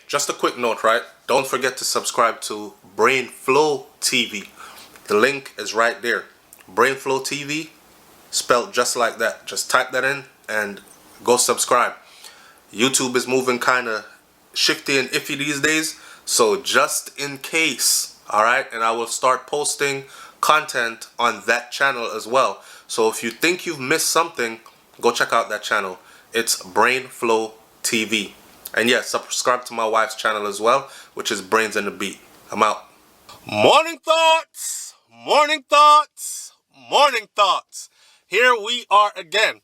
Just a quick note, right? Don't forget to subscribe to BRAINS&THEBEAT. The link is right there. BRAINS&THEBEAT, spelled just like that. Just type that in and go subscribe. YouTube is moving kind of shifty and iffy these days, so just in case, alright? And I will start posting content on that channel as well. So if you think you've missed something, go check out that channel. It's BRAINS&THEBEAT. And yeah, subscribe to my wife's channel as well, which is Brains and the Beat. I'm out. Morning thoughts, morning thoughts, morning thoughts. Here we are again.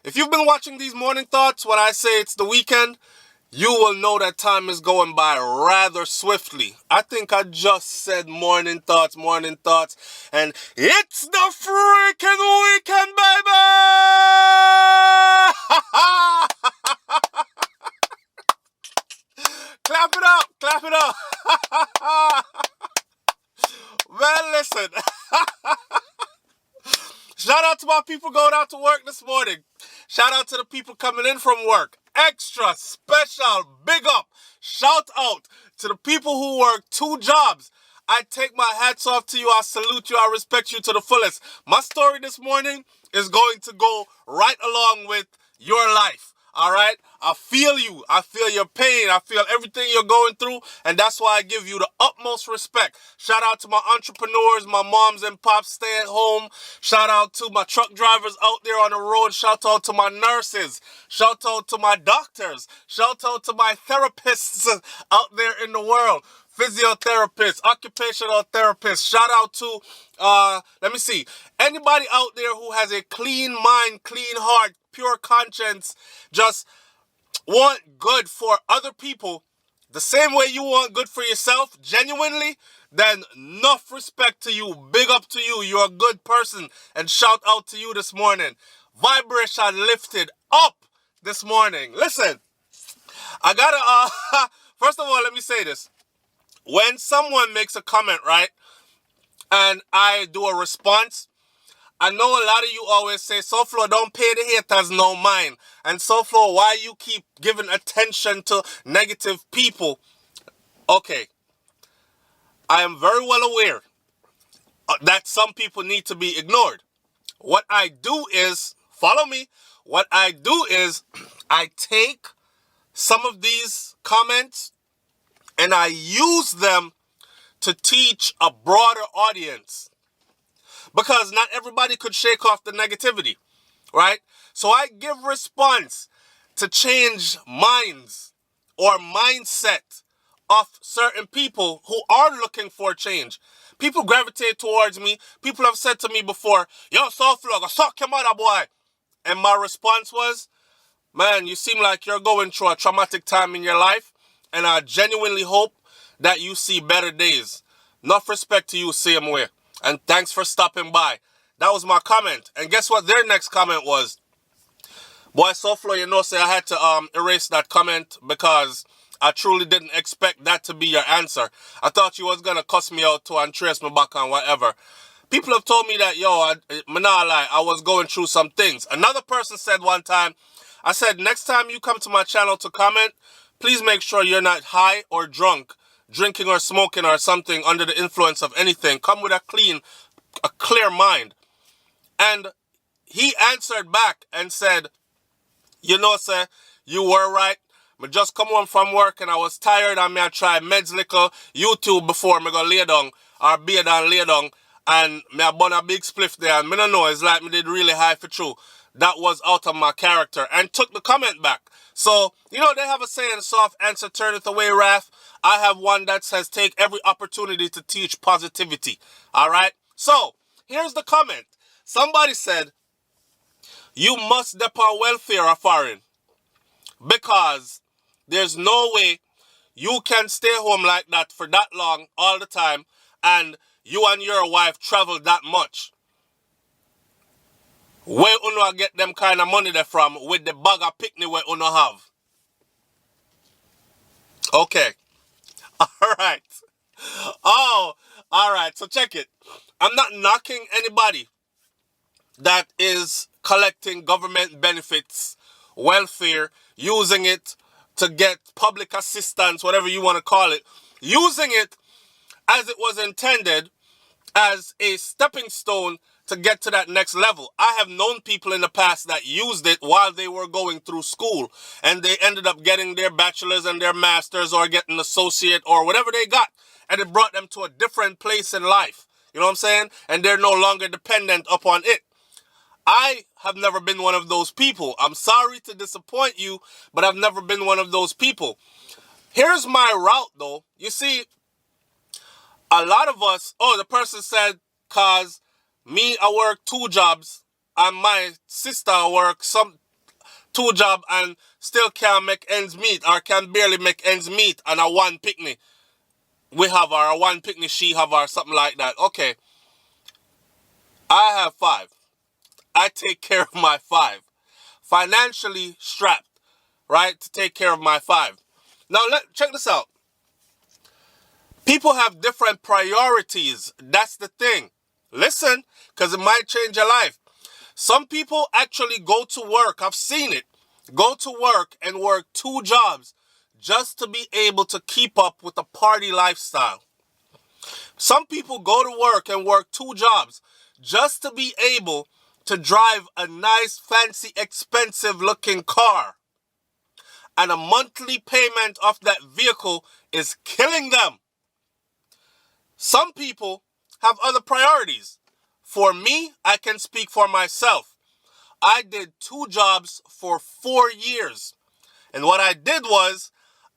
If you've been watching these morning thoughts when I say it's the weekend, you will know that time is going by rather swiftly. I think I just said morning thoughts, and it's the freaking weekend, baby! Clap it up, clap it up. Well, listen. Shout out to my people going out to work this morning. Shout out to the people coming in from work. Extra, special, big up. Shout out to the people who work 2 jobs. I take my hats off to you. I salute you. I respect you to the fullest. My story this morning is going to go right along with your life. All right? I feel you. I feel your pain. I feel everything you're going through. And that's why I give you the utmost respect. Shout out to my entrepreneurs, my moms and pops stay at home. Shout out to my truck drivers out there on the road. Shout out to my nurses. Shout out to my doctors. Shout out to my therapists out there in the world. Physiotherapists, occupational therapists. Shout out to, anybody out there who has a clean mind, clean heart, pure conscience, just want good for other people the same way you want good for yourself, genuinely, then enough respect to you. Big up to you. You're a good person. And shout out to you this morning. Vibration lifted up this morning. Listen, I gotta, first of all, let me say this. When someone makes a comment, right, and I do a response, I know a lot of you always say, SouFlo, don't pay the haters no mind. And SouFlo, why you keep giving attention to negative people? Okay. I am very well aware that some people need to be ignored. What I do is, follow me, what I do is I take some of these comments and I use them to teach a broader audience. Because not everybody could shake off the negativity, right? So I give response to change minds or mindset of certain people who are looking for change. People gravitate towards me. People have said to me before, yo, SouFlo, go suck your mother, boy. And my response was, man, you seem like you're going through a traumatic time in your life, and I genuinely hope that you see better days. Enough respect to you, same way. And thanks for stopping by. That was my comment. And guess what their next comment was? Boy, SouFlo, you know, say I had to erase that comment because I truly didn't expect that to be your answer. I thought you was going to cuss me out too and trace me back on whatever. People have told me that, yo, I not lie, I was going through some things. Another person said one time, I said, next time you come to my channel to comment, please make sure you're not high or drunk, drinking or smoking or something under the influence of anything. Come with a clear mind. And he answered back and said, you know, sir, you were right. I just come home from work and I was tired and I try meds little YouTube before me go lay down or be down lay down, and me I burn a big spliff there and me don't know, it's like me did really high for true. That was out of my character, and took the comment back. So, you know, they have a saying, soft answer turneth away wrath. I have one that says, take every opportunity to teach positivity. All right? So, here's the comment. Somebody said, you must depend welfare of foreign, because there's no way you can stay home like that for that long all the time, and you and your wife travel that much. Where uno get them kind of money there from with the bag of picnic where uno have? Okay. All right. Oh, all right. So check it. I'm not knocking anybody that is collecting government benefits, welfare, using it to get public assistance, whatever you want to call it, using it as it was intended as a stepping stone to get to that next level. I have known people in the past that used it while they were going through school, and they ended up getting their bachelor's and their master's, or getting an associate or whatever they got, and it brought them to a different place in life. You know what I'm saying? And they're no longer dependent upon it. I have never been one of those people. I'm sorry to disappoint you, but I've never been one of those people. Here's my route, though. You see, a lot of us, the person said, cause me, I work 2 jobs, and my sister work 2 jobs and still can't make ends meet, or can barely make ends meet, and a 1 picnic. We have our 1 picnic, she have our something like that. Okay. I have 5. I take care of my 5. Financially strapped, right, to take care of my 5. Now, check this out. People have different priorities. That's the thing. Listen, because it might change your life. Some people actually go to work. I've seen it. Go to work and work 2 jobs just to be able to keep up with the party lifestyle. Some people go to work and work 2 jobs just to be able to drive a nice, fancy, expensive looking car. And a monthly payment of that vehicle is killing them. Some people have other priorities. For me, I can speak for myself. I did 2 jobs for 4 years. And what I did was,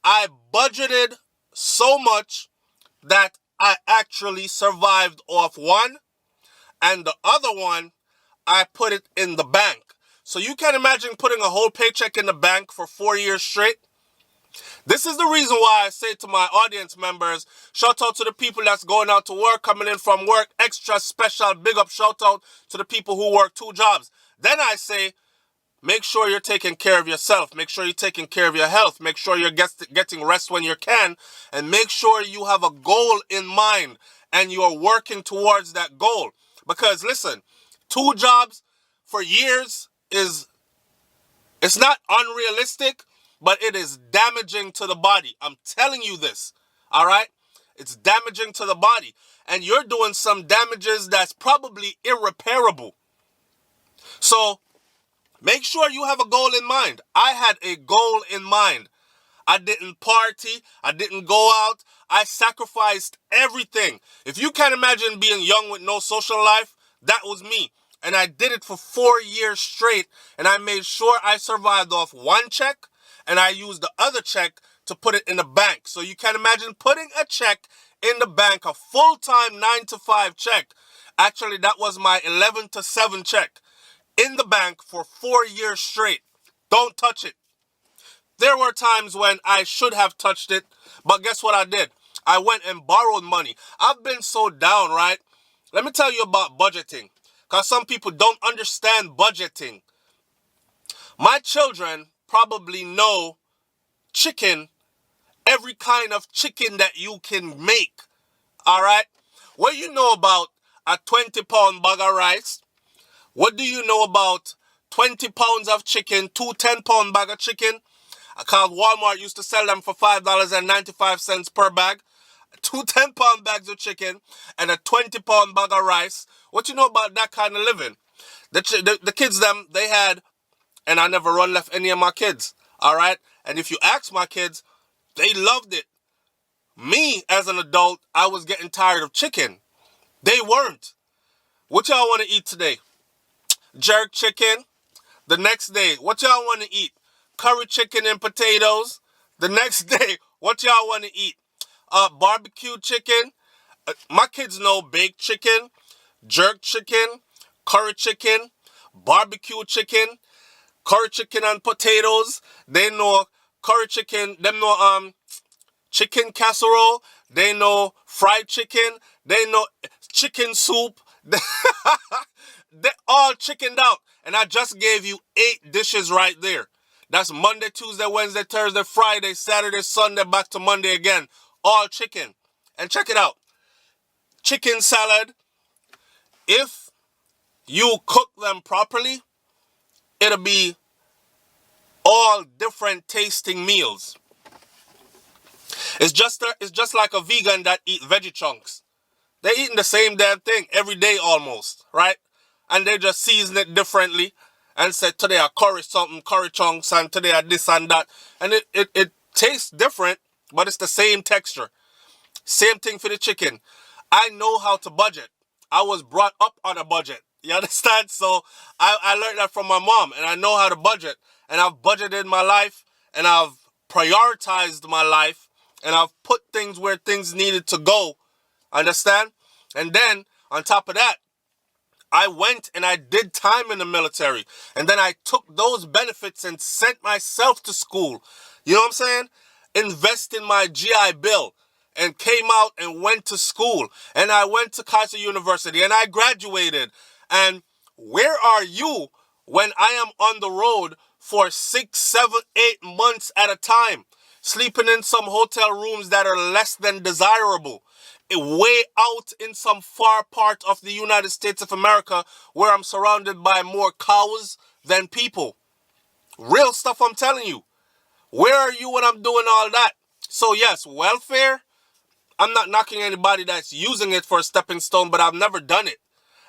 I budgeted so much that I actually survived off one, and the other one, I put it in the bank. So you can imagine putting a whole paycheck in the bank for 4 years straight. This is the reason why I say to my audience members, shout out to the people that's going out to work, coming in from work, extra special, big up shout out to the people who work 2 jobs. Then I say, make sure you're taking care of yourself. Make sure you're taking care of your health. Make sure you're getting rest when you can. And make sure you have a goal in mind and you're working towards that goal. Because listen, 2 jobs for years it's not unrealistic, but it is damaging to the body. I'm telling you this, all right? It's damaging to the body. And you're doing some damages that's probably irreparable. So make sure you have a goal in mind. I had a goal in mind. I didn't party. I didn't go out. I sacrificed everything. If you can't imagine being young with no social life, that was me. And I did it for 4 years straight. And I made sure I survived off 1 check. And I used the other check to put it in the bank. So you can imagine putting a check in the bank, a full-time 9 to 5 check. Actually, that was my 11 to 7 check in the bank for 4 years straight. Don't touch it. There were times when I should have touched it, but guess what I did? I went and borrowed money. I've been so down, right? Let me tell you about budgeting, because some people don't understand budgeting. My children probably know chicken, every kind of chicken that you can make, all right? What do you know about a 20-pound bag of rice? What do you know about 20 pounds of chicken, 2 10-pound bag of chicken? Because Walmart used to sell them for $5.95 per bag. 2 10-pound bags of chicken and a 20-pound bag of rice. What you know about that kind of living? The kids, they had, and I never run left any of my kids, all right? And if you ask my kids, they loved it. Me, as an adult, I was getting tired of chicken. They weren't. What y'all want to eat today? Jerk chicken. The next day, what y'all want to eat? Curry chicken and potatoes. The next day, what y'all want to eat? Barbecue chicken. My kids know baked chicken, jerk chicken, curry chicken, barbecue chicken, curry chicken and potatoes. They know curry chicken. Them know chicken casserole. They know fried chicken. They know chicken soup. They all chickened out. And I just gave you 8 dishes right there. That's Monday, Tuesday, Wednesday, Thursday, Friday, Saturday, Sunday, back to Monday again. All chicken. And check it out. Chicken salad. If you cook them properly, it'll be all different tasting meals. It's just like a vegan that eat veggie chunks. They're eating the same damn thing every day almost, right? And they just season it differently and say today I curry something, curry chunks, and today I this and that. And it tastes different, but it's the same texture. Same thing for the chicken. I know how to budget. I was brought up on a budget. You understand? So I learned that from my mom, and I know how to budget. And I've budgeted my life, and I've prioritized my life, and I've put things where things needed to go. Understand? And then, on top of that, I went and I did time in the military. And then I took those benefits and sent myself to school. You know what I'm saying? Invest in my GI Bill. And came out and went to school. And I went to Kaiser University and I graduated. And where are you when I am on the road for 6, 7, 8 months at a time, sleeping in some hotel rooms that are less than desirable, way out in some far part of the United States of America where I'm surrounded by more cows than people? Real stuff, I'm telling you. Where are you when I'm doing all that? So yes, welfare, I'm not knocking anybody that's using it for a stepping stone, but I've never done it.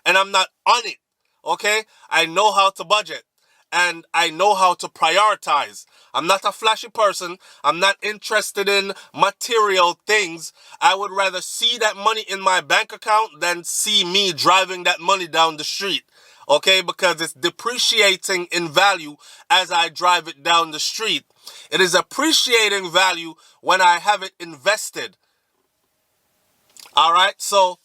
And I'm not on it, okay? I know how to budget. And I know how to prioritize. I'm not a flashy person. I'm not interested in material things. I would rather see that money in my bank account than see me driving that money down the street, okay? Because it's depreciating in value as I drive it down the street. It is appreciating value when I have it invested. All right, so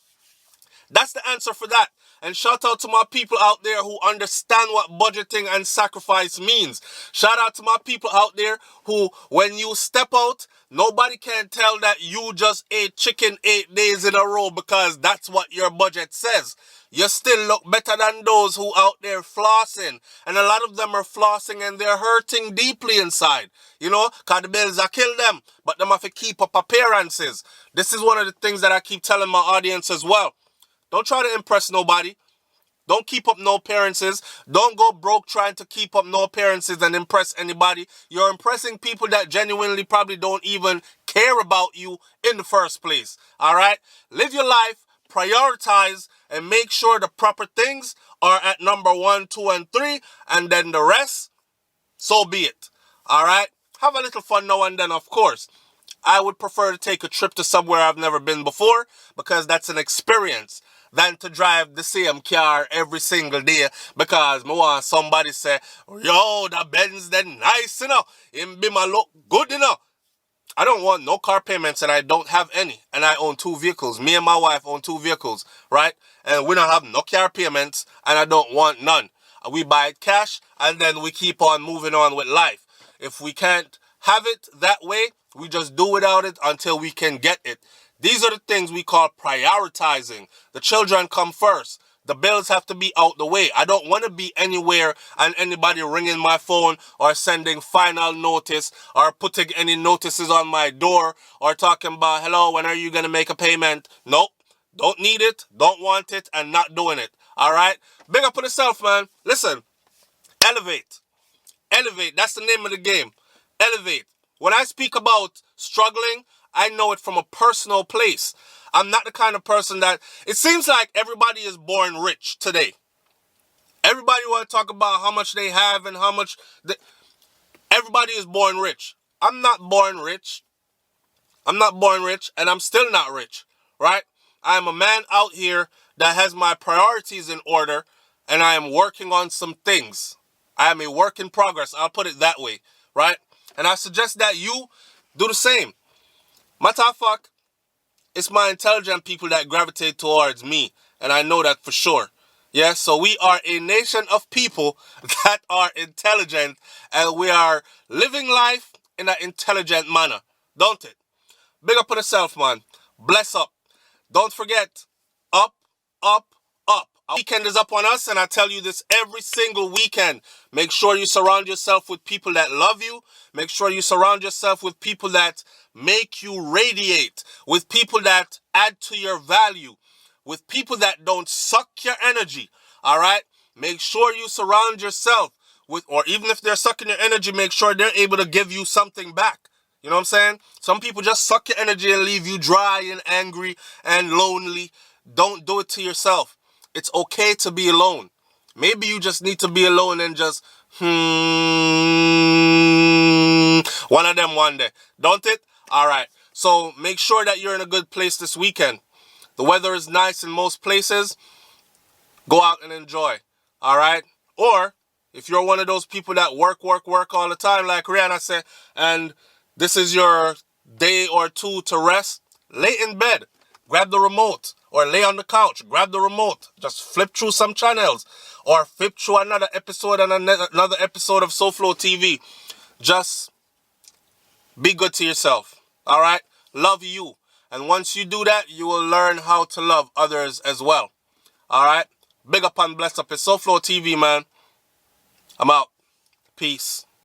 that's the answer for that. And shout out to my people out there who understand what budgeting and sacrifice means. Shout out to my people out there who, when you step out, nobody can tell that you just ate chicken 8 days in a row because that's what your budget says. You still look better than those who out there flossing. And a lot of them are flossing and they're hurting deeply inside. You know, because the bills are kill them. But them have to keep up appearances. This is one of the things that I keep telling my audience as well. Don't try to impress nobody. Don't keep up no appearances. Don't go broke trying to keep up no appearances and impress anybody. You're impressing people that genuinely probably don't even care about you in the first place. All right? Live your life, prioritize, and make sure the proper things are at number 1, 2, and 3. And then the rest, so be it. All right? Have a little fun now and then, of course. I would prefer to take a trip to somewhere I've never been before because that's an experience than to drive the same car every single day because I want somebody say, yo, that Benz that nice, you know. Him be my look good, you know. I don't want no car payments and I don't have any. And I own 2 vehicles. Me and my wife own 2 vehicles, right? And we don't have no car payments and I don't want none. We buy it cash and then we keep on moving on with life. If we can't have it that way, we just do without it until we can get it. These are the things we call prioritizing. The children come first. The bills have to be out the way. I don't want to be anywhere and anybody ringing my phone or sending final notice or putting any notices on my door or talking about, hello, when are you going to make a payment? Nope. Don't need it, don't want it, and not doing it. All right? Big up on yourself, man. Listen, elevate. Elevate. That's the name of the game. Elevate. When I speak about struggling, I know it from a personal place. I'm not the kind of person that... It seems like everybody is born rich today. Everybody want to talk about how much they have and how much... Everybody is born rich. I'm not born rich. I'm not born rich, and I'm still not rich, right? I am a man out here that has my priorities in order, and I am working on some things. I am a work in progress. I'll put it that way, right? And I suggest that you do the same. Matter of fact, it's my intelligent people that gravitate towards me. And I know that for sure. Yeah, so we are a nation of people that are intelligent. And we are living life in an intelligent manner. Don't it? Big up on yourself, man. Bless up. Don't forget, up, up, up. Our weekend is up on us, and I tell you this every single weekend. Make sure you surround yourself with people that love you. Make sure you surround yourself with people that make you radiate, with people that add to your value, with people that don't suck your energy, all right? Make sure you surround yourself or even if they're sucking your energy, make sure they're able to give you something back. You know what I'm saying? Some people just suck your energy and leave you dry and angry and lonely. Don't do it to yourself. It's okay to be alone. Maybe you just need to be alone and just, one of them one day. Don't it? All right. So make sure that you're in a good place this weekend. The weather is nice in most places. Go out and enjoy. All right? Or if you're one of those people that work all the time, like Rihanna said, and this is your day or two to rest, lay in bed. Grab the remote. Or lay on the couch. Grab the remote. Just flip through some channels. Or flip through another episode and another episode of SouFLoTV. Just be good to yourself. All right? Love you. And once you do that, you will learn how to love others as well. All right? Big up and bless up. It's SouFLoTV, man. I'm out. Peace.